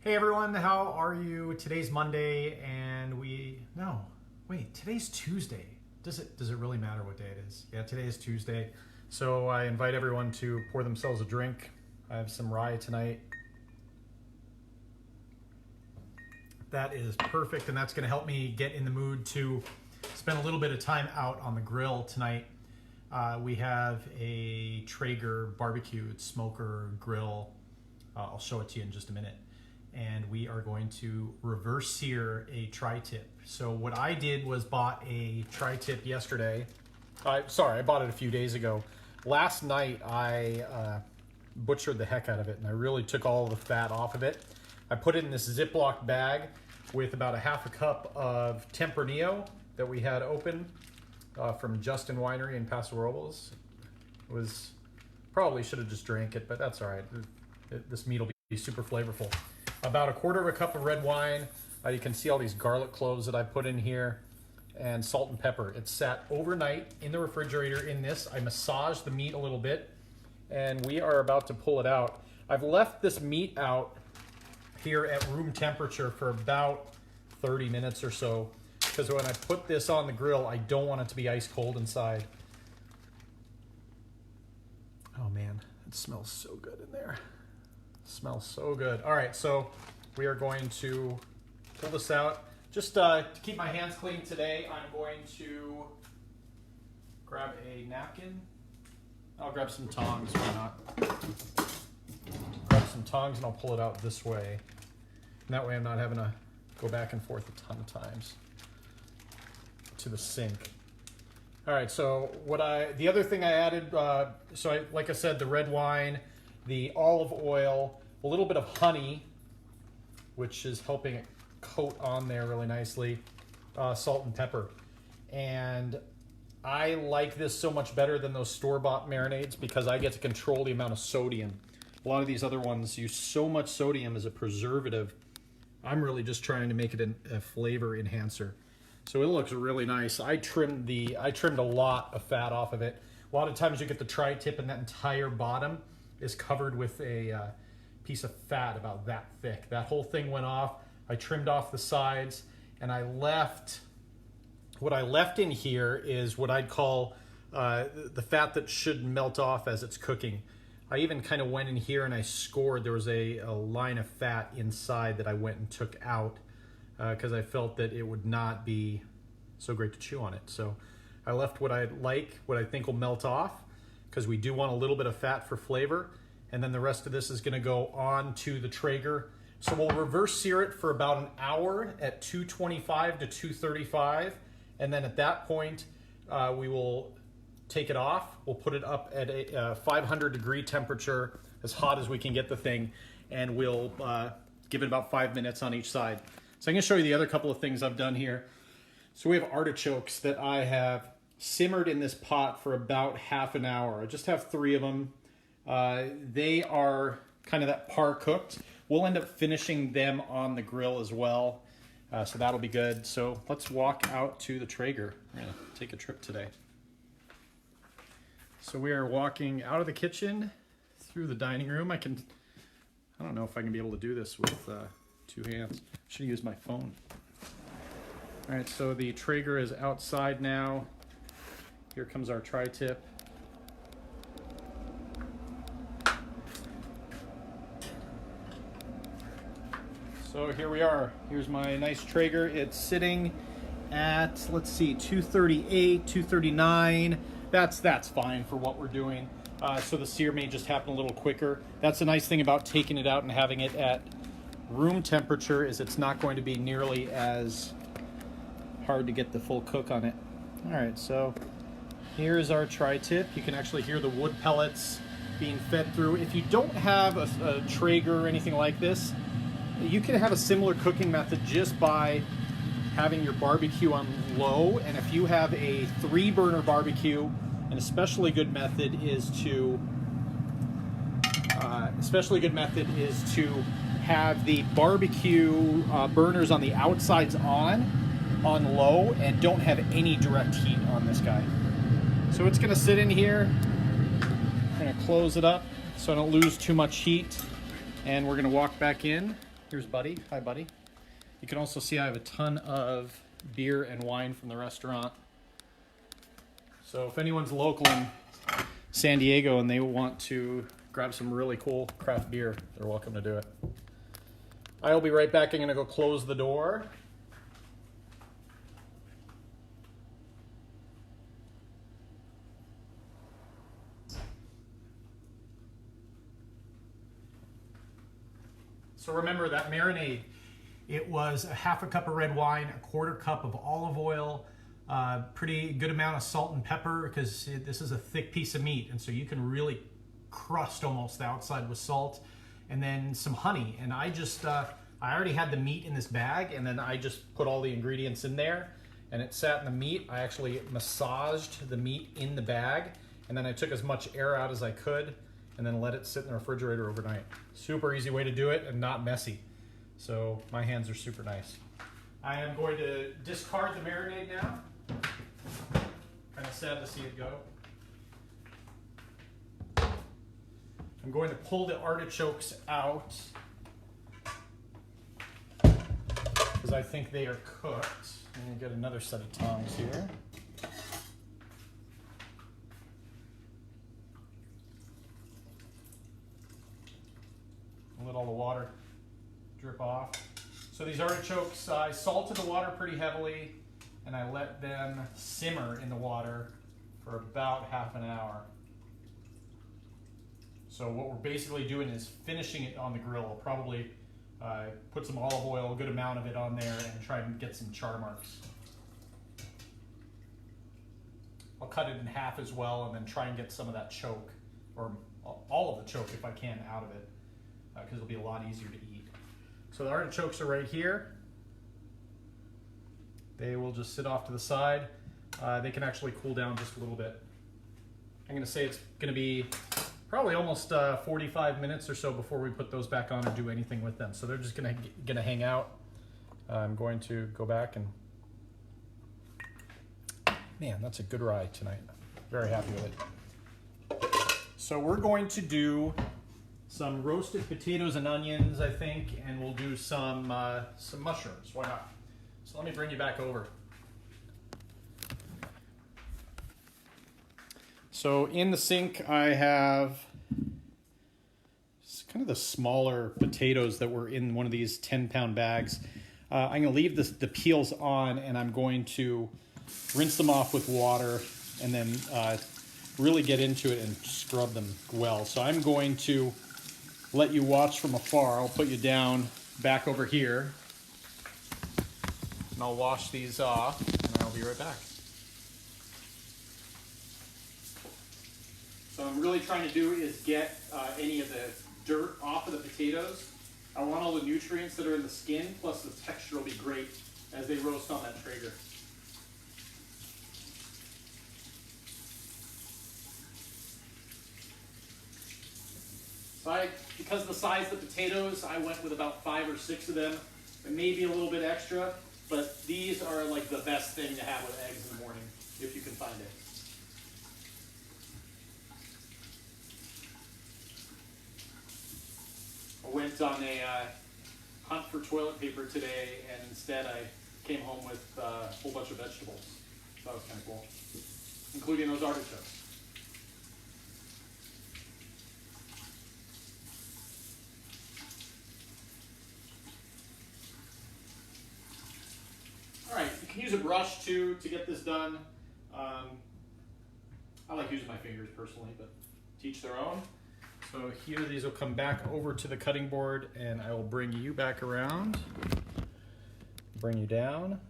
Hey everyone, how are you? Today's Monday and today's Tuesday. Does it really matter what day it is? Yeah, today is Tuesday. So I invite everyone to pour themselves a drink. I have some rye tonight. That is perfect, and that's gonna help me get in the mood to spend a little bit of time out on the grill tonight. We have a Traeger barbecue, it's smoker grill. I'll show it to you in just a minute. And we are going to reverse sear a tri-tip. So what I did was bought a tri-tip yesterday. I bought it a few days ago. Last night I butchered the heck out of it, and I really took all the fat off of it. I put it in this Ziploc bag with about a half a cup of Tempranillo that we had open from Justin Winery in Paso Robles. It was, probably should have just drank it, but that's all right. This meat will be super flavorful. About a quarter of a cup of red wine. You can see all these garlic cloves that I put in here, and salt and pepper. It's sat overnight in the refrigerator in this. I massaged the meat a little bit, and we are about to pull it out. I've left this meat out here at room temperature for about 30 minutes or so, because when I put this on the grill, I don't want it to be ice cold inside. Oh man, it smells so good in there. Smells so good. All right, so we are going to pull this out. Just to keep my hands clean today, I'm going to grab a napkin. I'll grab some tongs, why not? Grab some tongs and I'll pull it out this way. And that way I'm not having to go back and forth a ton of times to the sink. All right, so the other thing I added, like I said, the red wine, the olive oil, a little bit of honey, which is helping it coat on there really nicely, salt and pepper. And I like this so much better than those store-bought marinades because I get to control the amount of sodium. A lot of these other ones use so much sodium as a preservative. I'm really just trying to make it a flavor enhancer. So it looks really nice. I trimmed a lot of fat off of it. A lot of times you get the tri-tip and that entire bottom is covered with a piece of fat about that thick. That whole thing went off. I trimmed off the sides, and what I left in here is what I'd call the fat that should melt off as it's cooking. I even kind of went in here and I scored. There was a line of fat inside that I went and took out because I felt that it would not be so great to chew on it. So I left what I think will melt off, because we do want a little bit of fat for flavor. And then the rest of this is gonna go on to the Traeger. So we'll reverse sear it for about an hour at 225 to 235. And then at that point, we will take it off. We'll put it up at a 500-degree temperature, as hot as we can get the thing. And we'll give it about 5 minutes on each side. So I'm gonna show you the other couple of things I've done here. So we have artichokes that I have simmered in this pot for about half an hour. I just have 3 of them. They are kind of that par cooked. We'll end up finishing them on the grill as well. So that'll be good. So let's walk out to the Traeger. We're gonna take a trip today. So we are walking out of the kitchen through the dining room. I don't know if I can be able to do this with 2 hands. Should use my phone. All right, so the Traeger is outside now. Here comes our tri-tip. So here we are. Here's my nice Traeger. It's sitting at, let's see, 238, 239. That's fine for what we're doing. So the sear may just happen a little quicker. That's the nice thing about taking it out and having it at room temperature, is it's not going to be nearly as hard to get the full cook on it. All right, so here's our tri-tip. You can actually hear the wood pellets being fed through. If you don't have a Traeger or anything like this, you can have a similar cooking method just by having your barbecue on low. And if you have a 3-burner barbecue, an especially good method is to have the barbecue burners on the outsides on low, and don't have any direct heat on this guy. So it's gonna sit in here. I'm gonna close it up so I don't lose too much heat. And we're gonna walk back in Here's Buddy. Hi, Buddy. You can also see I have a ton of beer and wine from the restaurant. So if anyone's local in San Diego and they want to grab some really cool craft beer, they're welcome to do it. I'll be right back. I'm going to go close the door. So remember that marinade, it was a half a cup of red wine, a quarter cup of olive oil, pretty good amount of salt and pepper because this is a thick piece of meat, and so you can really crust almost the outside with salt, and then some honey. And I already had the meat in this bag, and then I just put all the ingredients in there, and it sat in the meat. I actually massaged the meat in the bag, and then I took as much air out as I could, and then let it sit in the refrigerator overnight. Super easy way to do it and not messy. So my hands are super nice. I am going to discard the marinade now. Kind of sad to see it go. I'm going to pull the artichokes out because I think they are cooked. I'm going to get another set of tongs here. Let all the water drip off. So these artichokes, I salted the water pretty heavily, and I let them simmer in the water for about half an hour. So what we're basically doing is finishing it on the grill. I'll probably put some olive oil, a good amount of it on there, and try and get some char marks. I'll cut it in half as well, and then try and get some of that choke, or all of the choke if I can, out of it, because it'll be a lot easier to eat. So the artichokes are right here. They will just sit off to the side. They can actually cool down just a little bit. I'm going to say it's going to be probably almost 45 minutes or so before we put those back on or do anything with them. So they're just going to hang out. I'm going to go back and... Man, that's a good rye tonight. Very happy with it. So we're going to do some roasted potatoes and onions, I think, and we'll do some mushrooms. Why not? So let me bring you back over. So in the sink, I have kind of the smaller potatoes that were in one of these 10-pound bags. I'm going to leave the peels on, and I'm going to rinse them off with water and then really get into it and scrub them well. So I'm going to let you watch from afar. I'll put you down back over here, and I'll wash these off, and I'll be right back. So I'm really trying to do is get any of the dirt off of the potatoes. I want all the nutrients that are in the skin, plus the texture will be great as they roast on that Traeger. So because of the size of the potatoes, I went with about 5 or 6 of them, and maybe a little bit extra, but these are like the best thing to have with eggs in the morning, if you can find it. I went on a hunt for toilet paper today, and instead I came home with a whole bunch of vegetables. So that was kind of cool, including those artichokes. All right, you can use a brush too to get this done. I like using my fingers personally, but to each their own. So here, these will come back over to the cutting board, and I will bring you back around, bring you down. And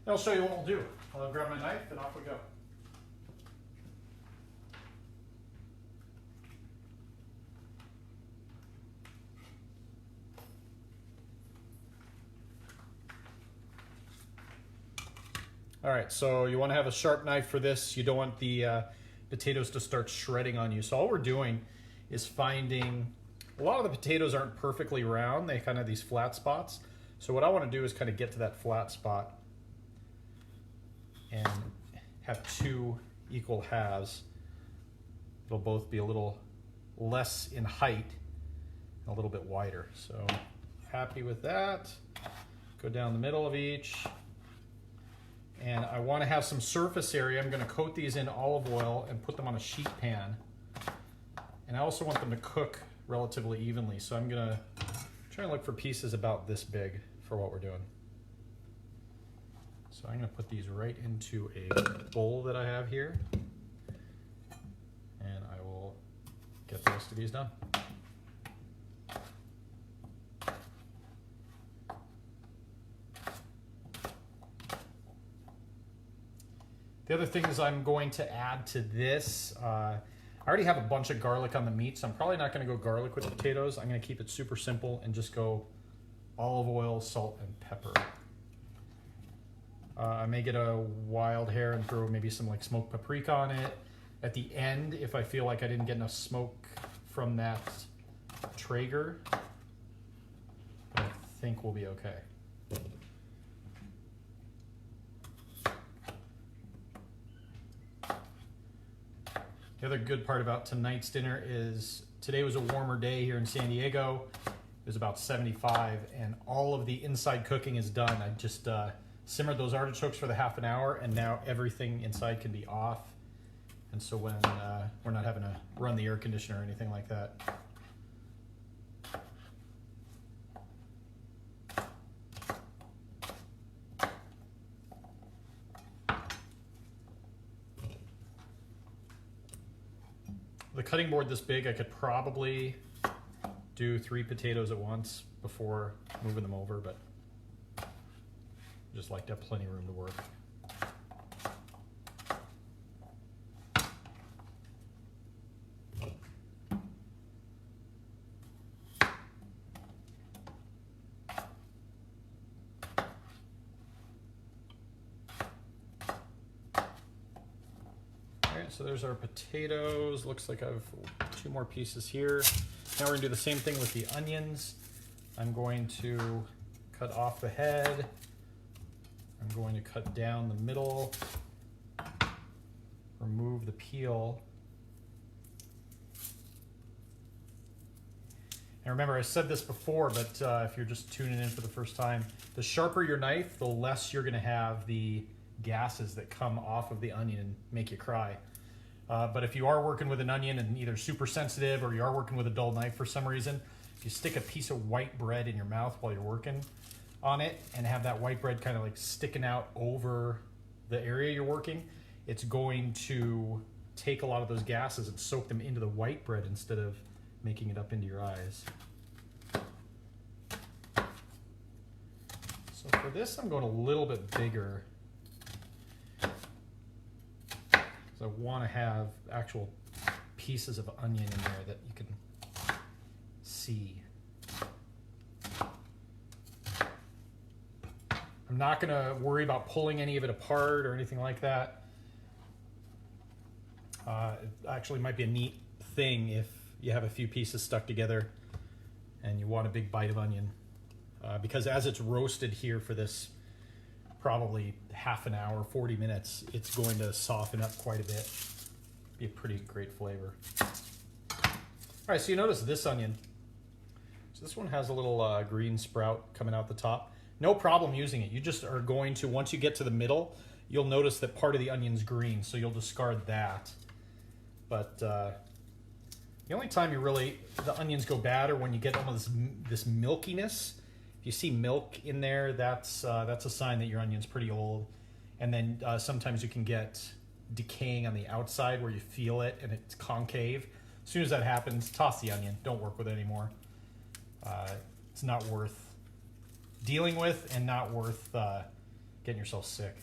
I'll show you what we'll do. I'll grab my knife, and off we go. All right, so you want to have a sharp knife for this. You don't want the potatoes to start shredding on you. So all we're doing is finding, a lot of the potatoes aren't perfectly round. They kind of have these flat spots. So what I want to do is kind of get to that flat spot and have 2 equal halves. They'll both be a little less in height. a little bit wider. So happy with that. Go down the middle of each. And I want to have some surface area. I'm going to coat these in olive oil and put them on a sheet pan. And I also want them to cook relatively evenly. So I'm going to try and look for pieces about this big for what we're doing. So I'm going to put these right into a bowl that I have here. And I will get the rest of these done. The other things I'm going to add to this, I already have a bunch of garlic on the meat, so I'm probably not going to go garlic with the potatoes. I'm going to keep it super simple and just go olive oil, salt, and pepper. I may get a wild hair and throw maybe some like smoked paprika on it. At the end, if I feel like I didn't get enough smoke from that Traeger, I think we'll be okay. The other good part about tonight's dinner is today was a warmer day here in San Diego. It was about 75 and all of the inside cooking is done. I just simmered those artichokes for the half an hour and now everything inside can be off. And so when we're not having to run the air conditioner or anything like that. The cutting board this big, I could probably do 3 potatoes at once before moving them over, but just like to have plenty of room to work. So there's our potatoes. Looks like I have 2 more pieces here. Now we're gonna do the same thing with the onions. I'm going to cut off the head. I'm going to cut down the middle, remove the peel. And remember, I said this before, but if you're just tuning in for the first time, the sharper your knife, the less you're gonna have the gases that come off of the onion and make you cry. But if you are working with an onion and either super sensitive or you are working with a dull knife for some reason, if you stick a piece of white bread in your mouth while you're working on it and have that white bread kind of like sticking out over the area you're working, it's going to take a lot of those gases and soak them into the white bread instead of making it up into your eyes. So for this, I'm going a little bit bigger. So I want to have actual pieces of onion in there that you can see. I'm not going to worry about pulling any of it apart or anything like that. It actually might be a neat thing if you have a few pieces stuck together and you want a big bite of onion. Because as it's roasted here for this probably half an hour, 40 minutes, it's going to soften up quite a bit. Be a pretty great flavor. All right, so you notice this onion. So this one has a little green sprout coming out the top. No problem using it. You just are going to, once you get to the middle, you'll notice that part of the onion's green, so you'll discard that. But the only time the onions go bad are when you get almost this milkiness. If you see milk in there, that's a sign that your onion's pretty old. And then sometimes you can get decaying on the outside where you feel it and it's concave. As soon as that happens, toss the onion. Don't work with it anymore. It's not worth dealing with and not worth getting yourself sick.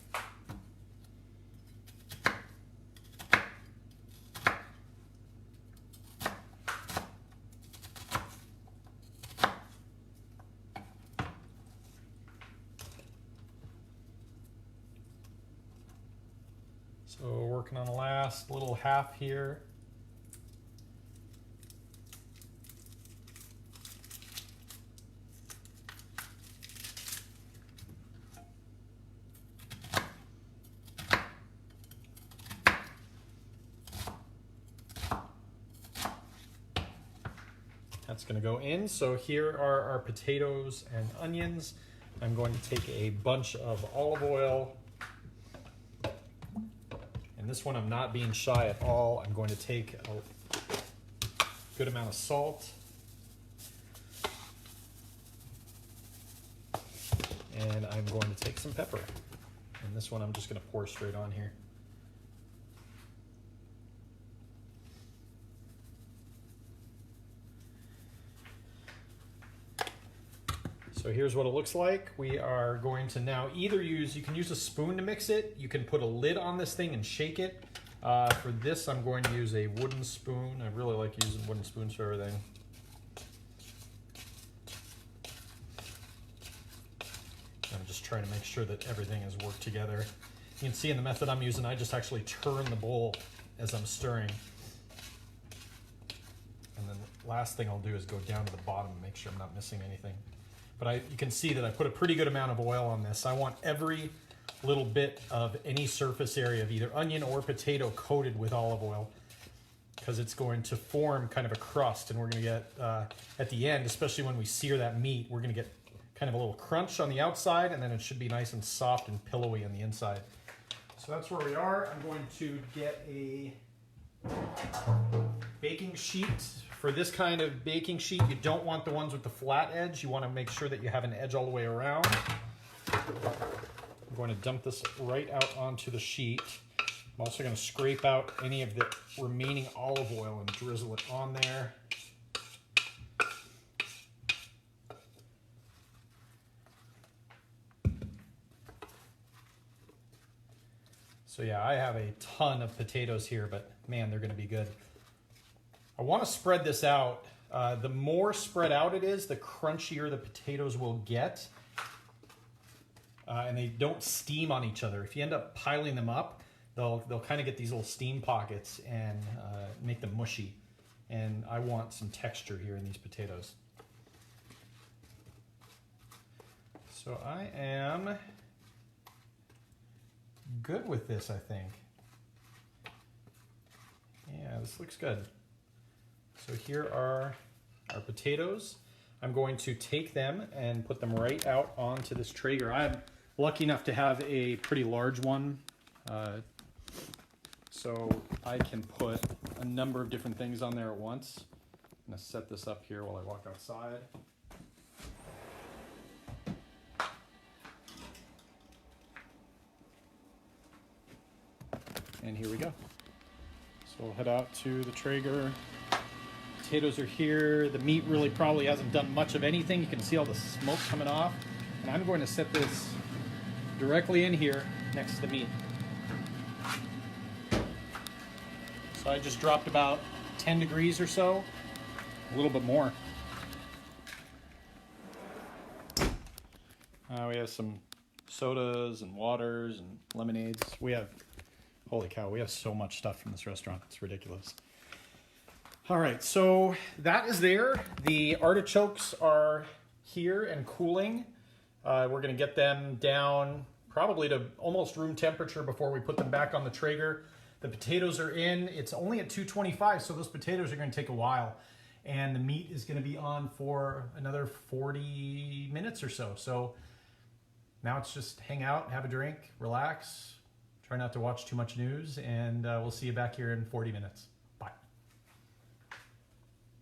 So working on the last little half here. That's gonna go in. So here are our potatoes and onions. I'm going to take a bunch of olive oil. And this one I'm not being shy at all. I'm going to take a good amount of salt. And I'm going to take some pepper. And this one I'm just gonna pour straight on here. So here's what it looks like. We are going to now either use, you can use a spoon to mix it. You can put a lid on this thing and shake it. For this, I'm going to use a wooden spoon. I really like using wooden spoons for everything. I'm just trying to make sure that everything has worked together. You can see in the method I'm using, I just actually turn the bowl as I'm stirring. And then the last thing I'll do is go down to the bottom and make sure I'm not missing anything. But you can see that I put a pretty good amount of oil on this. I want every little bit of any surface area of either onion or potato coated with olive oil, because it's going to form kind of a crust, and we're going to get, at the end, especially when we sear that meat, we're going to get kind of a little crunch on the outside, and then it should be nice and soft and pillowy on the inside. So that's where we are. I'm going to get a baking sheet. For this kind of baking sheet, you don't want the ones with the flat edge. You want to make sure that you have an edge all the way around. I'm going to dump this right out onto the sheet. I'm also going to scrape out any of the remaining olive oil and drizzle it on there. So yeah, I have a ton of potatoes here, but man, they're going to be good. I want to spread this out. The more spread out it is, the crunchier the potatoes will get. And they don't steam on each other. If you end up piling them up, they'll kind of get these little steam pockets and make them mushy. And I want some texture here in these potatoes. So I am good with this, I think. Yeah, this looks good. So here are our potatoes. I'm going to take them and put them right out onto this Traeger. I'm lucky enough to have a pretty large one, so I can put a number of different things on there at once. I'm gonna set this up here while I walk outside. And here we go. So we'll head out to the Traeger. Potatoes are here. The meat really probably hasn't done much of anything. You can see all the smoke coming off. And I'm going to set this directly in here next to the meat. So I just dropped about 10 degrees or so, a little bit more. We have some sodas and waters and lemonades. We have, holy cow, we have so much stuff from this restaurant. It's ridiculous. All right, so that is there. The artichokes are here and cooling. We're gonna get them down probably to almost room temperature before we put them back on the Traeger. The potatoes are in. It's only at 225, so those potatoes are gonna take a while. And the meat is gonna be on for another 40 minutes or so. So now it's just hang out, have a drink, relax, try not to watch too much news, and we'll see you back here in 40 minutes.